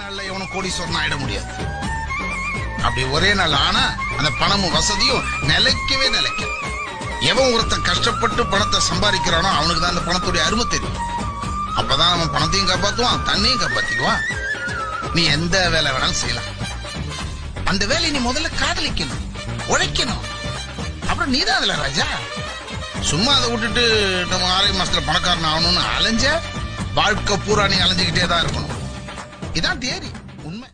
நாள்ல எவனும் கோடீஸ்வரன் ஆயிட முடியாது. அப்படி ஒரே நாள் ஆனா அந்த பணமும் வசதியும் நிலைக்கவே நிலைக்கும். எவன் ஒருத்தன் கஷ்டப்பட்டு பணத்தை சம்பாதிக்கிறானோ அவனுக்கு தான் அந்த பணத்துடைய அருமை தெரியும். அப்பதான் அவன் பணத்தையும் காப்பாத்துவான், தன்னையும் காப்பாத்திக்குவான். நீ எந்த வேலை வேணாலும் செய்யலாம். அந்த வேலையை நீ முதல்ல காதலிக்கணும், உழைக்கணும். அப்புறம் நீதான் அதுல ராஜா. சும்மா அதை விட்டுட்டு நம்ம 6 மாசத்துல பணக்காரன் ஆகணும்னு அலைஞ்ச வாழ்க்கை பூரா நீ அலைஞ்சுக்கிட்டே தான் இருக்கணும். இதான் தியரி, உண்மை.